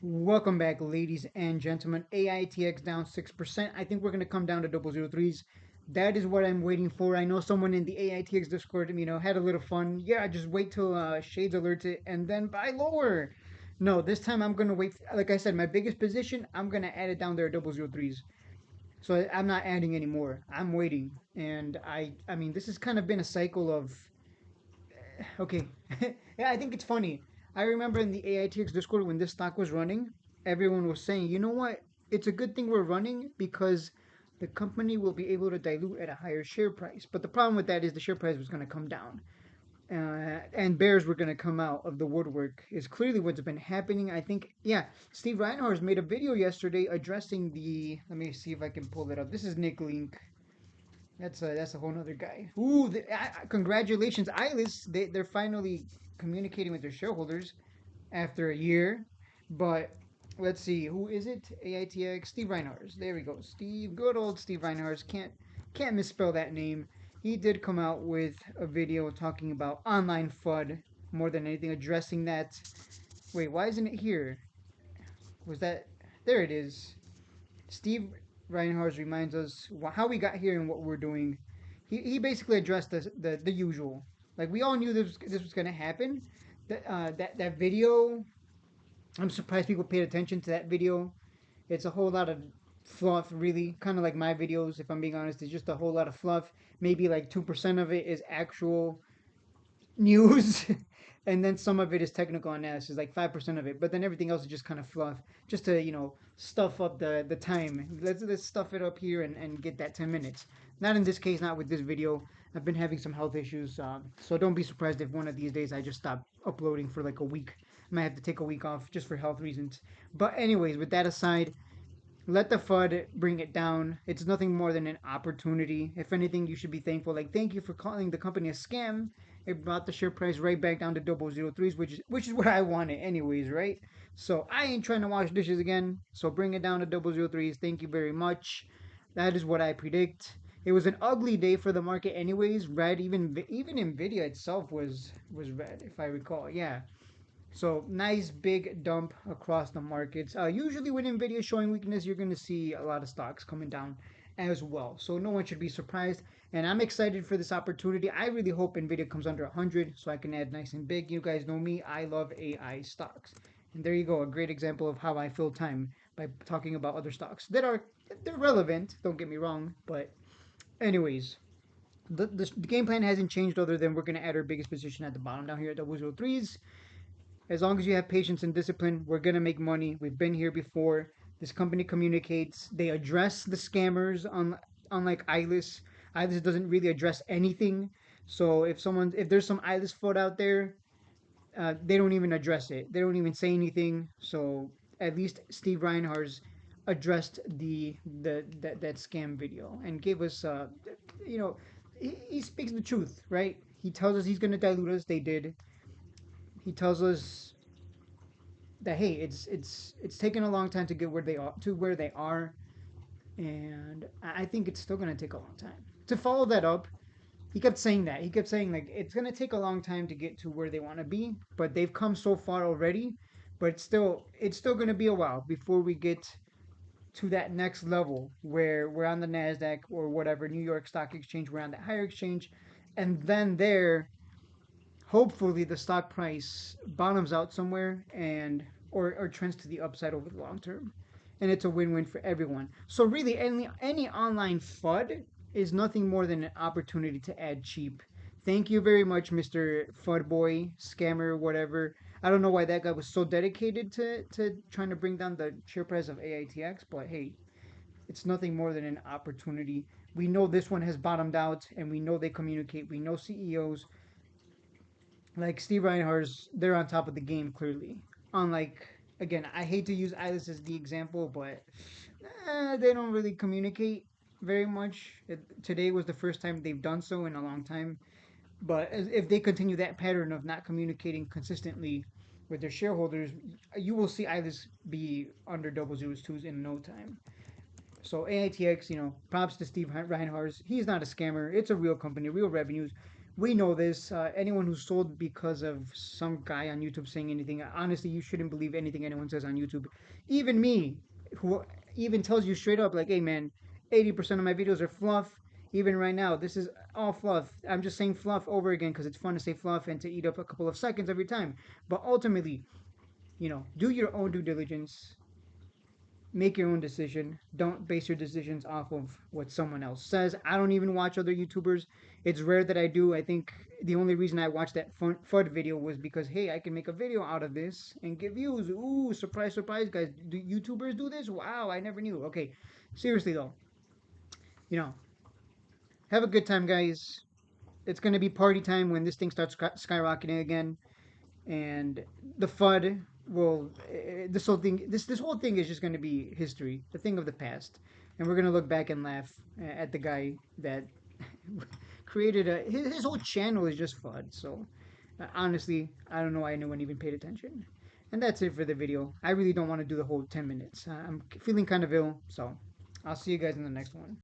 Welcome back, ladies and gentlemen. Aitx down 6%. I think we're going to come down to 003s. That is what I'm waiting for. I know someone in the Aitx Discord, had a little fun. Yeah, just wait till Shades alerts it and then buy lower. No, this time I'm going to wait. Like I said, my biggest position, I'm going to add it down there at 003s. So I'm not adding anymore. I'm waiting. And I mean, this has kind of been a cycle of okay. Yeah, I think it's funny. I remember in the AITX Discord when this stock was running, everyone was saying, you know what? It's a good thing we're running because the company will be able to dilute at a higher share price. But the problem with that is the share price was going to come down. And bears were going to come out of the woodwork is clearly what's been happening. I think, yeah, Steve Reinhardt made a video yesterday addressing the. Let me see if I can pull it up. This is Nick Link. That's a whole other guy. Ooh, congratulations, Ilis. They're finally communicating with their shareholders after a year. But let's see, who is it? AITX Steve Reinhardt. There we go. Steve, good old Steve Reinhardt. Can't misspell that name. He did come out with a video talking about online FUD more than anything, addressing that. Wait, why isn't it here? Was that there? It is. Steve Reinhardt reminds us how we got here and what we're doing. He basically addressed the usual. Like we all knew this was gonna happen. That video, I'm surprised people paid attention to that video. It's a whole lot of fluff, really, kind of like my videos. If I'm being honest, it's just a whole lot of fluff. Maybe like 2% of it is actual news, and then some of it is technical analysis, like 5% of it. But then everything else is just kind of fluff, just to stuff up the time. Let's stuff it up here and get that 10 minutes. Not in this case, not with this video. I've been having some health issues, so don't be surprised if one of these days I just stop uploading for like a week. I might have to take a week off just for health reasons. But anyways, with that aside, let the FUD bring it down. It's nothing more than an opportunity. If anything, you should be thankful. Like, thank you for calling the company a scam. It brought the share price right back down to 003s, which is what I wanted, anyways, right? So I ain't trying to wash dishes again. So bring it down to 003s. Thank you very much. That is what I predict. It was an ugly day for the market, anyways. Red, even Nvidia itself was red, if I recall. Yeah, so nice big dump across the markets. Usually when Nvidia is showing weakness, you're going to see a lot of stocks coming down as well. So no one should be surprised. And I'm excited for this opportunity. I really hope Nvidia comes under 100 so I can add nice and big. You guys know me. I love AI stocks. And there you go, a great example of how I fill time by talking about other stocks that are they're relevant. Don't get me wrong, but anyways, the game plan hasn't changed other than we're going to add our biggest position at the bottom down here at 003s. As long as you have patience and discipline, we're gonna make money. We've been here before. This company communicates. They address the scammers. Unlike Eyeless, Eyeless doesn't really address anything. So if there's some Eyeless foot out there, they don't even address it. They don't even say anything. So at least Steve Reinhardt's addressed that scam video and gave us you know he speaks the truth, right? He tells us he's gonna dilute us. They did. He tells us that hey, it's taken a long time to get where they are, and I think it's still gonna take a long time to follow that up. He kept saying that. He kept saying like it's gonna take a long time to get to where they want to be, but they've come so far already. But it's still gonna be a while before we get to that next level where we're on the Nasdaq or whatever New York Stock Exchange. We're on that higher exchange, and then there hopefully the stock price bottoms out somewhere and or trends to the upside over the long term, and it's a win-win for everyone. So really any online FUD is nothing more than an opportunity to add cheap. Thank you very much, Mr. FUD boy, scammer, whatever. I don't know why that guy was so dedicated to trying to bring down the share price of AITX, but hey, it's nothing more than an opportunity. We know this one has bottomed out, and we know they communicate. We know CEOs like Steve Reinhardt's, they're on top of the game clearly. Unlike, again, I hate to use Alice as the example, but they don't really communicate very much. Today was the first time they've done so in a long time. But if they continue that pattern of not communicating consistently with their shareholders, you will see Alice be under 002s in no time. So AITX, props to Steve Reinhardt. He's not a scammer. It's a real company, real revenues. We know this. Anyone who's sold because of some guy on YouTube saying anything, honestly, you shouldn't believe anything anyone says on YouTube. Even me, who even tells you straight up, like, hey man, 80% of my videos are fluff. Even right now, this is all fluff. I'm just saying fluff over again because it's fun to say fluff and to eat up a couple of seconds every time. But ultimately, do your own due diligence, make your own decision. Don't base your decisions off of what someone else says. I don't even watch other YouTubers. It's rare that I do. I think the only reason I watched that FUD video was because, hey, I can make a video out of this and get views. Ooh, surprise, surprise, guys. Do YouTubers do this? Wow, I never knew. Okay, seriously though, you know, have a good time, guys. It's gonna be party time when this thing starts skyrocketing again, and the FUD will. This whole thing is just going to be history, a thing of the past, and we're going to look back and laugh at the guy that created his whole channel is just FUD. So honestly, I don't know why anyone even paid attention. And that's it for the video. I really don't want to do the whole 10 minutes. I'm feeling kind of ill, so I'll see you guys in the next one.